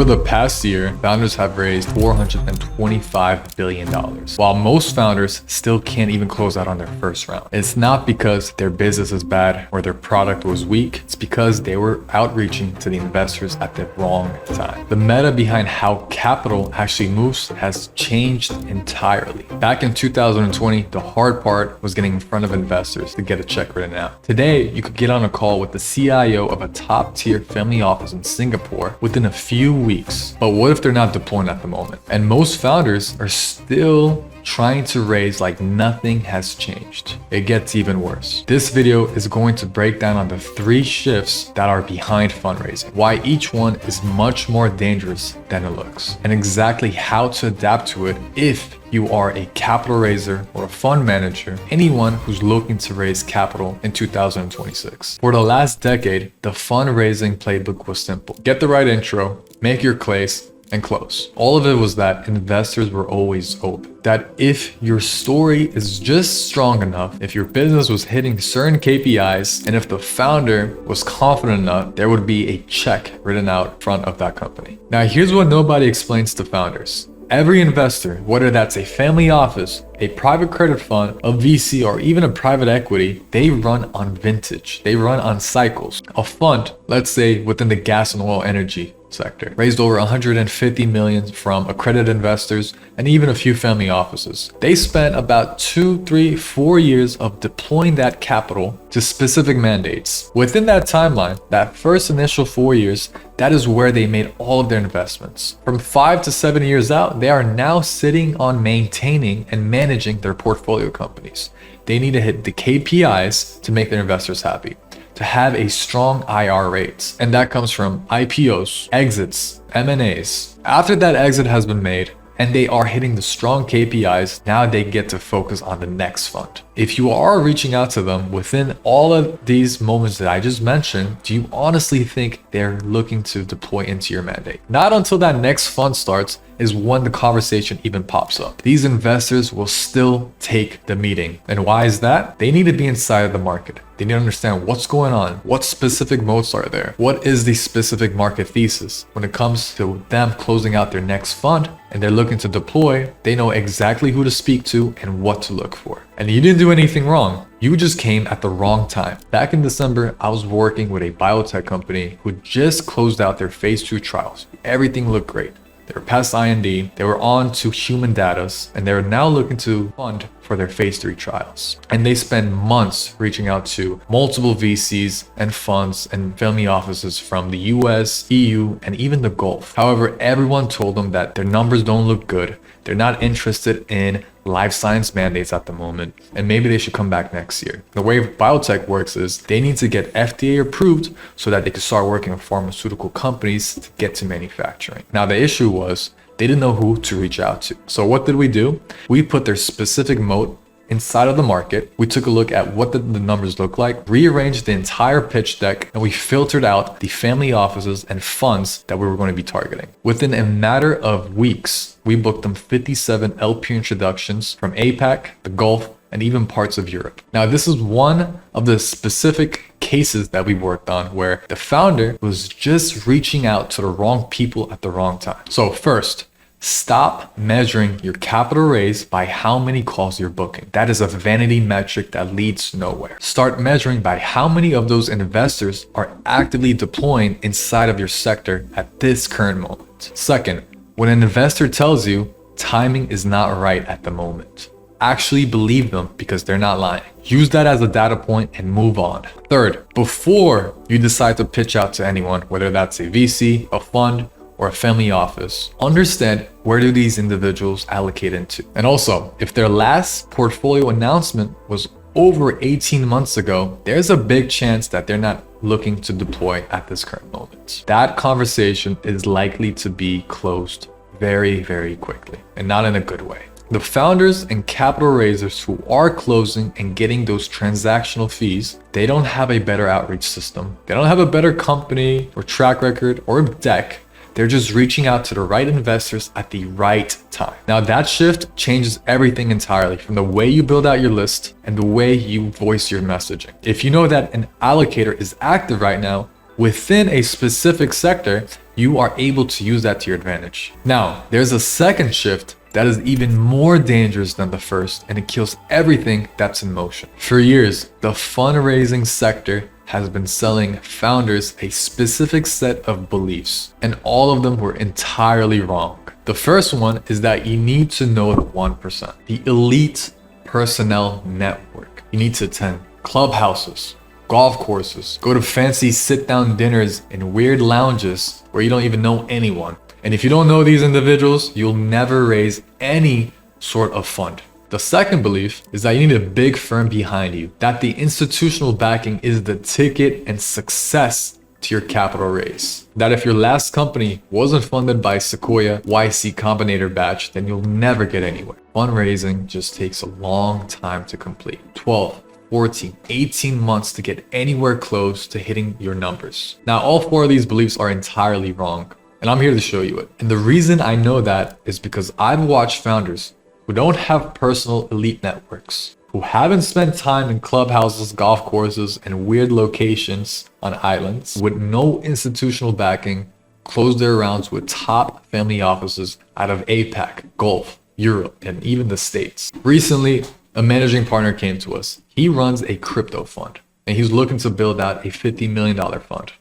Over the past year, founders have raised $425 billion, while most founders still can't even close out on their first round. It's not because their business is bad or their product was weak, it's because they were outreaching to the investors at the wrong time. The meta behind how capital actually moves has changed entirely. Back in 2020, the hard part was getting in front of investors to get a check written out. Today, you could get on a call with the CIO of a top-tier family office in Singapore within a few weeks. But what if they're not deploying at the moment? And most founders are still trying to raise like nothing has changed. It gets even worse. This video is going to break down on the 3 shifts that are behind fundraising, why each one is much more dangerous than it looks, and exactly how to adapt to it if you are a capital raiser or a fund manager, anyone who's looking to raise capital in 2026. For the last decade, the fundraising playbook was simple. Get the right intro, make your case, and close. All of it was that investors were always open. That if your story is just strong enough, if your business was hitting certain KPIs, and if the founder was confident enough, there would be a check written out in front of that company. Now, here's what nobody explains to founders. Every investor, whether that's a family office, a private credit fund, a VC, or even a private equity, they run on vintage. They run on cycles. A fund, let's say within the gas and oil energy sector, raised over 150 million from accredited investors and even a few family offices. They spent about 2, 3, 4 years of deploying that capital to specific mandates. Within that timeline, that first initial 4 years, that is where they made all of their investments. From 5 to 7 years out, they are now sitting on maintaining and managing their portfolio companies. They need to hit the KPIs to make their investors happy, to have a strong IR rates. And that comes from IPOs, exits, M&As. After that exit has been made and they are hitting the strong KPIs, now they get to focus on the next fund. If you are reaching out to them within all of these moments that I just mentioned, do you honestly think they're looking to deploy into your mandate? Not until that next fund starts is when the conversation even pops up. These investors will still take the meeting. And why is that? They need to be inside of the market. They need to understand what's going on, what specific modes are there, what is the specific market thesis. When it comes to them closing out their next fund and they're looking to deploy, they know exactly who to speak to and what to look for. And you didn't do anything wrong. You just came at the wrong time. Back in December, I was working with a biotech company who just closed out their phase 2 trials. Everything looked great. They were past IND, they were on to human data, and they were now looking to fund for their phase 3 trials. And they spent months reaching out to multiple VCs and funds and family offices from the US, EU, and even the Gulf. However, everyone told them that their numbers don't look good. They're not interested in life science mandates at the moment, and maybe they should come back next year. The way biotech works is they need to get FDA approved so that they can start working with pharmaceutical companies to get to manufacturing. Now, the issue was they didn't know who to reach out to. So what did we do? We put their specific moat inside of the market. We took a look at what the numbers look like, rearranged the entire pitch deck, and we filtered out the family offices and funds that we were going to be targeting. Within a matter of weeks, we booked them 57 LP introductions from APAC, the Gulf, and even parts of Europe. Now, this is one of the specific cases that we worked on where the founder was just reaching out to the wrong people at the wrong time. So first, stop measuring your capital raise by how many calls you're booking. That is a vanity metric that leads nowhere. Start measuring by how many of those investors are actively deploying inside of your sector at this current moment. Second, when an investor tells you timing is not right at the moment, actually believe them because they're not lying. Use that as a data point and move on. Third, before you decide to pitch out to anyone, whether that's a VC, a fund, or a family office, understand where do these individuals allocate into. And also, if their last portfolio announcement was over 18 months ago, there's a big chance that they're not looking to deploy at this current moment. That conversation is likely to be closed very, very quickly, and not in a good way. The founders and capital raisers who are closing and getting those transactional fees, they don't have a better outreach system. They don't have a better company or track record or deck. They're just reaching out to the right investors at the right time. Now, that shift changes everything entirely, from the way you build out your list and the way you voice your messaging. If you know that an allocator is active right now within a specific sector, you are able to use that to your advantage. Now, there's a second shift that is even more dangerous than the first, and it kills everything that's in motion. For years, the fundraising sector has been selling founders a specific set of beliefs, and all of them were entirely wrong. The first one is that you need to know the 1%, the elite personnel network. You need to attend clubhouses, golf courses, go to fancy sit-down dinners in weird lounges where you don't even know anyone. And if you don't know these individuals, you'll never raise any sort of fund. The second belief is that you need a big firm behind you, that the institutional backing is the ticket and success to your capital raise. That if your last company wasn't funded by Sequoia YC Combinator batch, then you'll never get anywhere. Fundraising just takes a long time to complete. 12, 14, 18 months to get anywhere close to hitting your numbers. Now, all four of these beliefs are entirely wrong, and I'm here to show you it. And the reason I know that is because I've watched founders who don't have personal elite networks, who haven't spent time in clubhouses, golf courses, and weird locations on islands, with no institutional backing, close their rounds with top family offices out of APAC, Gulf, Europe, and even the States. Recently, a managing partner came to us. He runs a crypto fund, and he's looking to build out a $50 million fund.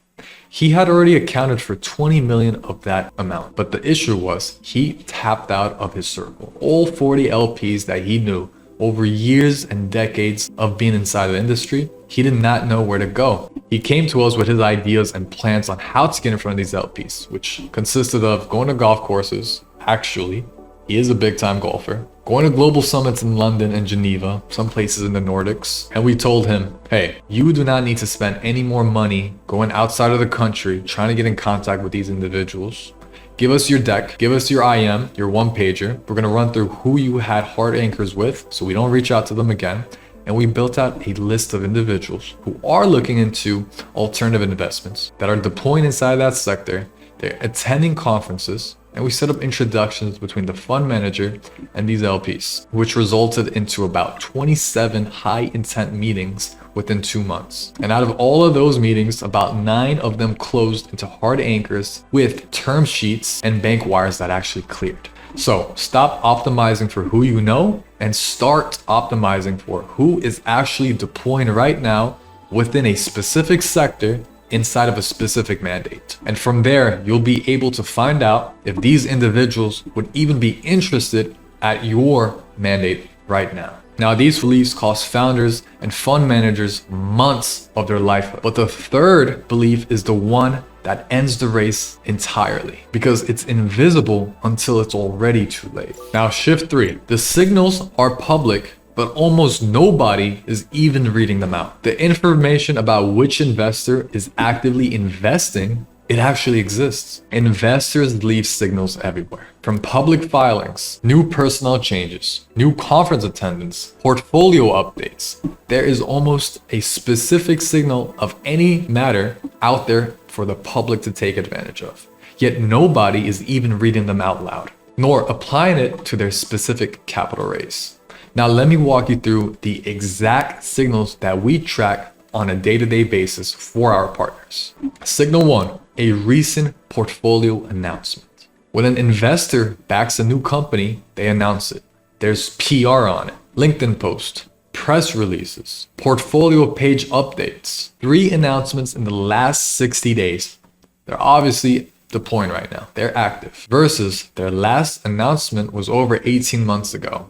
He had already accounted for 20 million of that amount, but the issue was he tapped out of his circle. All 40 LPs that he knew over years and decades of being inside the industry, he did not know where to go. He came to us with his ideas and plans on how to get in front of these LPs, which consisted of going to golf courses. Actually, he is a big time golfer. Going to global summits in London and Geneva, some places in the Nordics. And we told him, hey, you do not need to spend any more money going outside of the country trying to get in contact with these individuals. Give us your deck, give us your IM, your one pager. We're gonna run through who you had hard anchors with so we don't reach out to them again. And we built out a list of individuals who are looking into alternative investments, that are deploying inside that sector. They're attending conferences, and we set up introductions between the fund manager and these LPs, which resulted into about 27 high intent meetings within 2 months. And out of all of those meetings, about 9 of them closed into hard anchors with term sheets and bank wires that actually cleared. So stop optimizing for who you know and start optimizing for who is actually deploying right now within a specific sector inside of a specific mandate. And from there, you'll be able to find out if these individuals would even be interested at your mandate right now. Now, these beliefs cost founders and fund managers months of their life. But the third belief is the one that ends the race entirely, because it's invisible until it's already too late. Now, shift 3. The signals are public, but almost nobody is even reading them out. The information about which investor is actively investing, it actually exists. Investors leave signals everywhere. From public filings, new personnel changes, new conference attendance, portfolio updates. There is almost a specific signal of any matter out there for the public to take advantage of. Yet nobody is even reading them out loud, nor applying it to their specific capital raise. Now, let me walk you through the exact signals that we track on a day-to-day basis for our partners. Signal 1, a recent portfolio announcement. When an investor backs a new company, they announce it. There's PR on it, LinkedIn post, press releases, portfolio page updates. 3 announcements in the last 60 days. They're obviously deploying right now. They're active. Versus their last announcement was over 18 months ago.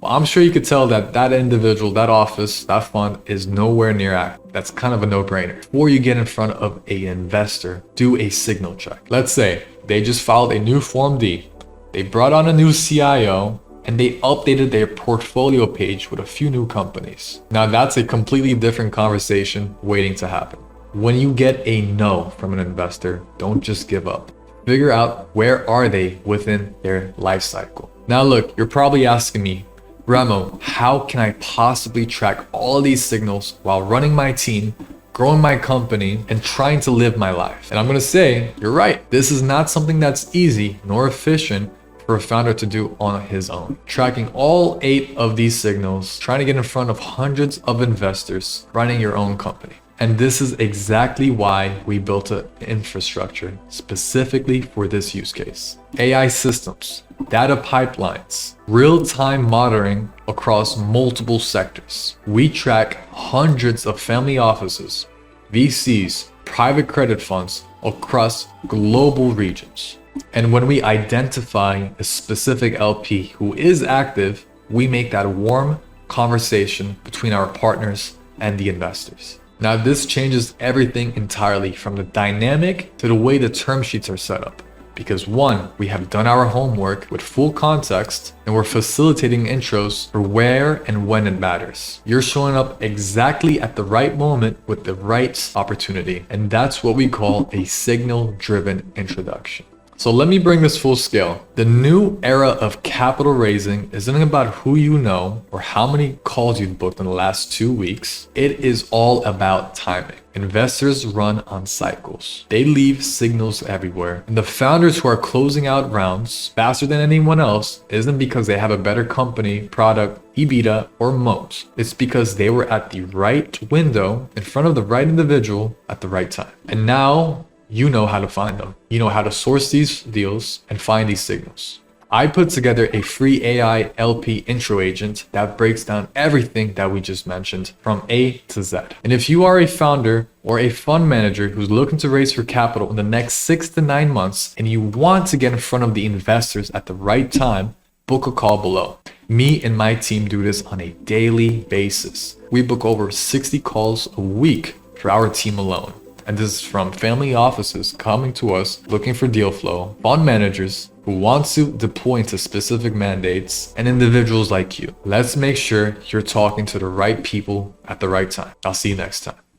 Well, I'm sure you could tell that that individual, that office, that fund is nowhere near active. That's kind of a no-brainer. Before you get in front of an investor, do a signal check. Let's say they just filed a new Form D. They brought on a new CIO, and they updated their portfolio page with a few new companies. Now, that's a completely different conversation waiting to happen. When you get a no from an investor, don't just give up. Figure out where are they within their life cycle. Now, look, you're probably asking me, Remo, how can I possibly track all these signals while running my team, growing my company, and trying to live my life? And I'm gonna say, you're right. This is not something that's easy nor efficient for a founder to do on his own. Tracking all 8 of these signals, trying to get in front of hundreds of investors, running your own company. And this is exactly why we built an infrastructure specifically for this use case. AI systems, data pipelines, real-time monitoring across multiple sectors. We track hundreds of family offices, VCs, private credit funds across global regions. And when we identify a specific LP who is active, we make that warm conversation between our partners and the investors. Now, this changes everything entirely from the dynamic to the way the term sheets are set up. Because one, we have done our homework with full context and we're facilitating intros for where and when it matters. You're showing up exactly at the right moment with the right opportunity. And that's what we call a signal-driven introduction. So let me bring this full scale. The new era of capital raising isn't about who you know or how many calls you've booked in the last 2 weeks. It is all about timing. Investors run on cycles. They leave signals everywhere. And the founders who are closing out rounds faster than anyone else isn't because they have a better company, product, EBITDA, or moat. It's because they were at the right window in front of the right individual at the right time. And now, you know how to find them. You know how to source these deals and find these signals. I put together a free AI LP intro agent that breaks down everything that we just mentioned from A to Z. And if you are a founder or a fund manager who's looking to raise for capital in the next 6 to 9 months and you want to get in front of the investors at the right time, book a call below. Me and my team do this on a daily basis. We book over 60 calls a week for our team alone. And this is from family offices coming to us looking for deal flow, fund managers who want to deploy into specific mandates, and individuals like you. Let's make sure you're talking to the right people at the right time. I'll see you next time.